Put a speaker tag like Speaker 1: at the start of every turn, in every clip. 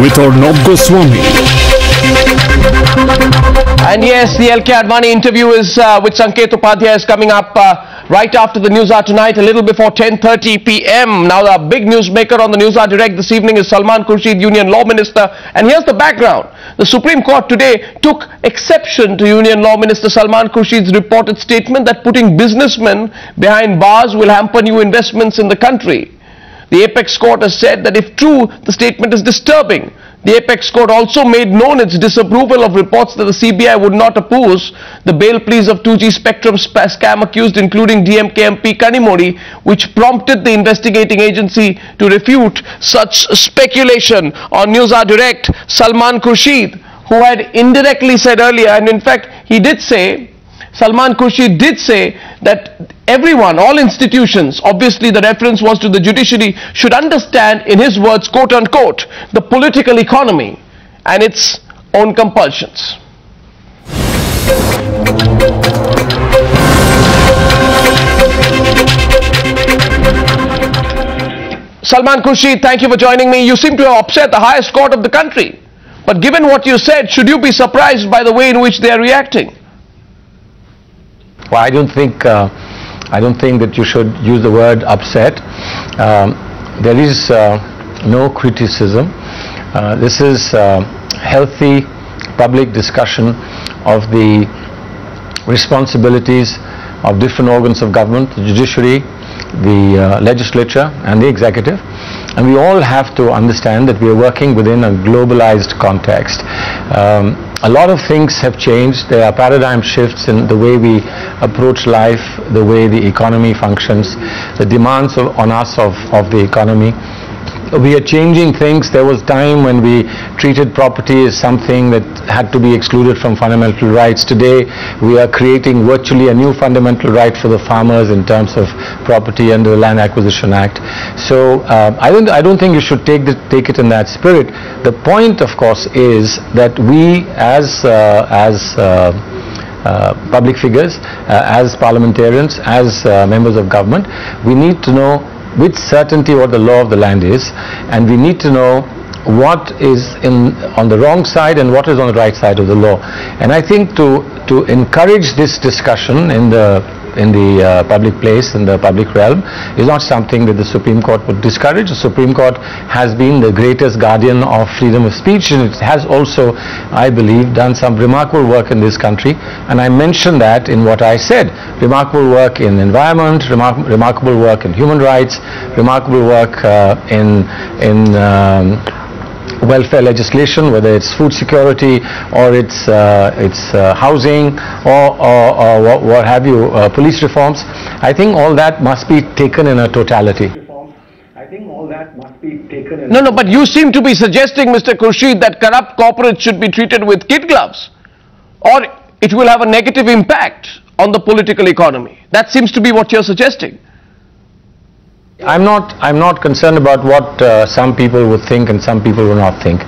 Speaker 1: with Arnab Goswami.
Speaker 2: And yes, the LK Advani interview is with Sanket Upadhyay is coming up right after the News Hour tonight, a little before 10:30 p.m. Now, the big newsmaker on the News Hour Direct this evening is Salman Khurshid, Union Law Minister. And here's the background. The Supreme Court today took exception to Union Law Minister Salman Khurshid's reported statement that putting businessmen behind bars will hamper new investments in the country. The Apex Court has said that if true, the statement is disturbing. The Apex Court also made known its disapproval of reports that the CBI would not oppose the bail pleas of 2G Spectrum scam accused, including DMK MP Kanimori, which prompted the investigating agency to refute such speculation. On News Hour Direct, Salman Khurshid, who had indirectly said earlier, and in fact he did say, Salman Khurshid did say that everyone, all institutions, obviously the reference was to the judiciary, should understand, in his words, quote unquote, the political economy and its own compulsions. Salman Khurshid, thank you for joining me. You seem to have upset the highest court of the country. But given what you said, should you be surprised by the way in which they are reacting?
Speaker 3: Well, I don't think that you should use the word upset. There is no criticism. This is healthy public discussion of the responsibilities of different organs of government, the judiciary, the legislature and the executive. And we all have to understand that we are working within a globalized context. A lot of things have changed. There are paradigm shifts in the way we approach life, the way the economy functions, the demands on us of the economy. We are changing things. There was time when we treated property as something that had to be excluded from fundamental rights. Today, we are creating virtually a new fundamental right for the farmers in terms of property under the Land Acquisition Act. So I don't think you should take it in that spirit. The point, of course, is that we as public figures, as parliamentarians, as members of government, we need to know with certainty what the law of the land is, and we need to know what is on the wrong side and what is on the right side of the law. And I think to encourage this discussion in the public place, in the public realm, is not something that the Supreme Court would discourage. The Supreme Court has been the greatest guardian of freedom of speech, and it has also, I believe, done some remarkable work in this country, and I mentioned that in what I said. Remarkable work in environment, remarkable work in human rights, remarkable work in welfare legislation, whether it's food security or it's housing or what have you, police reforms. I think all that must be taken in a totality.
Speaker 2: No, but you seem to be suggesting, Mr. Khurshid, that corrupt corporates should be treated with kid gloves, or it will have a negative impact on the political economy. That seems to be what you're suggesting.
Speaker 3: I'm not concerned about what some people would think and some people will not think.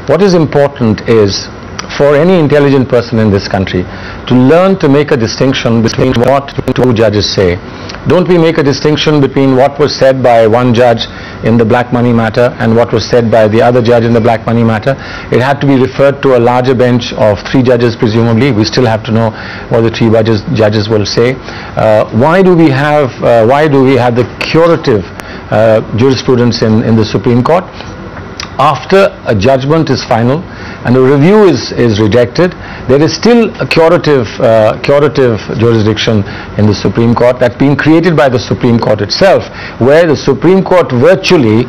Speaker 3: What is important is for any intelligent person in this country to learn to make a distinction between what two judges say. Don't we make a distinction between what was said by one judge in the black money matter and what was said by the other judge in the black money matter? It had to be referred to a larger bench of 3 judges presumably. We still have to know what the 3 judges will say. Why do we have the curative jurisprudence in the Supreme Court? After a judgment is final and a review is rejected, there is still a curative jurisdiction in the Supreme Court that's been created by the Supreme Court itself, where the Supreme Court virtually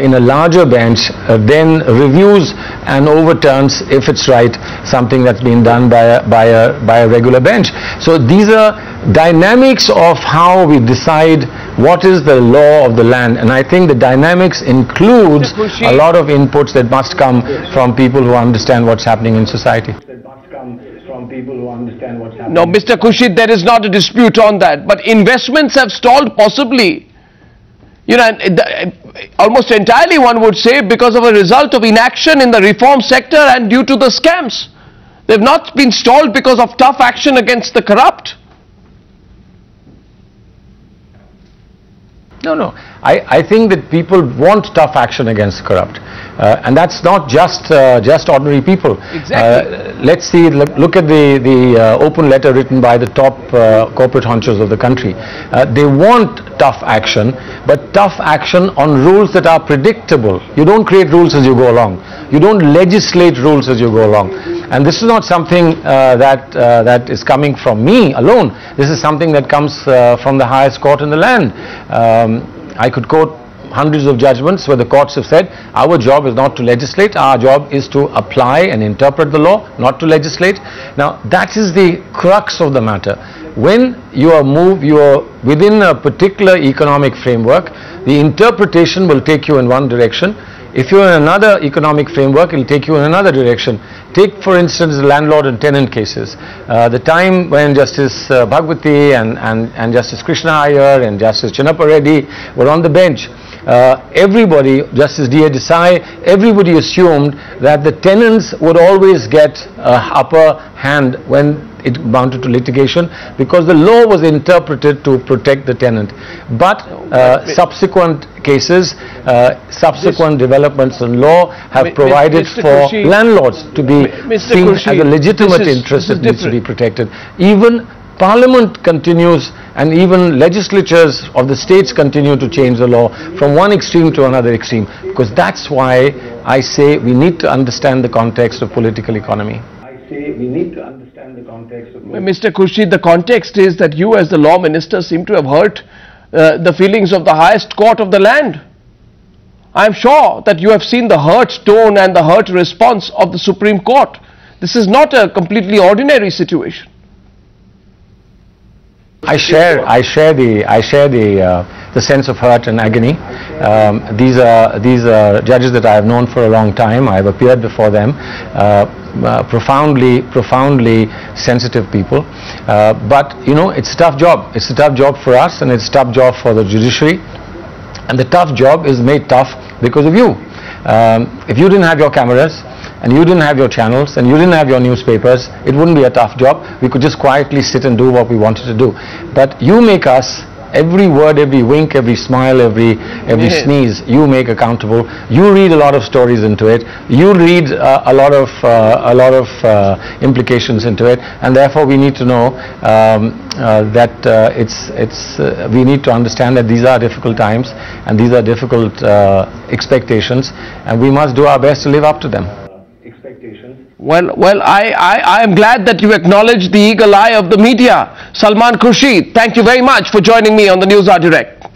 Speaker 3: in a larger bench then reviews and overturns, if it's right, something that's been done by a regular bench. So these are dynamics of how we decide what is the law of the land, and I think the dynamics includes a lot of inputs that must come from people who understand what's happening in society.
Speaker 2: No, Mr. Khurshid, there is not a dispute on that, but investments have stalled possibly, you know, almost entirely one would say because of a result of inaction in the reform sector and due to the scams. They've not been stalled because of tough action against the corrupt.
Speaker 3: No. I think that people want tough action against corrupt. And that's not just ordinary people.
Speaker 2: Exactly.
Speaker 3: Let's see, look at the open letter written by the top corporate honchos of the country. They want tough action, but tough action on rules that are predictable. You don't create rules as you go along. You don't legislate rules as you go along. And this is not something that is coming from me alone. This is something that comes from the highest court in the land. I could quote hundreds of judgments where the courts have said, our job is not to legislate, our job is to apply and interpret the law, not to legislate. Now, that is the crux of the matter. When you are within a particular economic framework, the interpretation will take you in one direction. If you're in another economic framework, it will take you in another direction. Take, for instance, the landlord and tenant cases. The time when Justice Bhagwati and Justice Krishna Iyer and Justice Chinnappa Reddy were on the bench, everybody, Justice D.A. Desai, everybody assumed that the tenants would always get upper hand when it amounted to litigation, because the law was interpreted to protect the tenant. But subsequent cases, subsequent developments in law have provided for landlords to be seen as a legitimate interest that needs to be protected. Even Parliament continues, and even legislatures of the states continue to change the law from one extreme to another extreme, because that's why I say we need to understand the context of political economy. We need to understand the context of...
Speaker 2: Mr. Khurshid, the context is that you as the law minister seem to have hurt the feelings of the highest court of the land. I am sure that you have seen the hurt tone and the hurt response of the Supreme Court. This is not a completely ordinary situation.
Speaker 3: I share the sense of hurt and agony. These are judges that I have known for a long time. I have appeared before them. Profoundly sensitive people. But you know, it's a tough job. It's a tough job for us, and it's a tough job for the judiciary. And the tough job is made tough because of you. If you didn't have your cameras, and you didn't have your channels, and you didn't have your newspapers, it wouldn't be a tough job. We could just quietly sit and do what we wanted to do. But you make us, every word, every wink, every smile, every sneeze, you make accountable. You read a lot of stories into it. You read a lot of implications into it, and therefore we need to know that we need to understand that these are difficult times, and these are difficult expectations, and we must do our best to live up to them.
Speaker 2: Well, I am glad that you acknowledge the eagle eye of the media. Salman Khurshid, thank you very much for joining me on the News Hour Direct.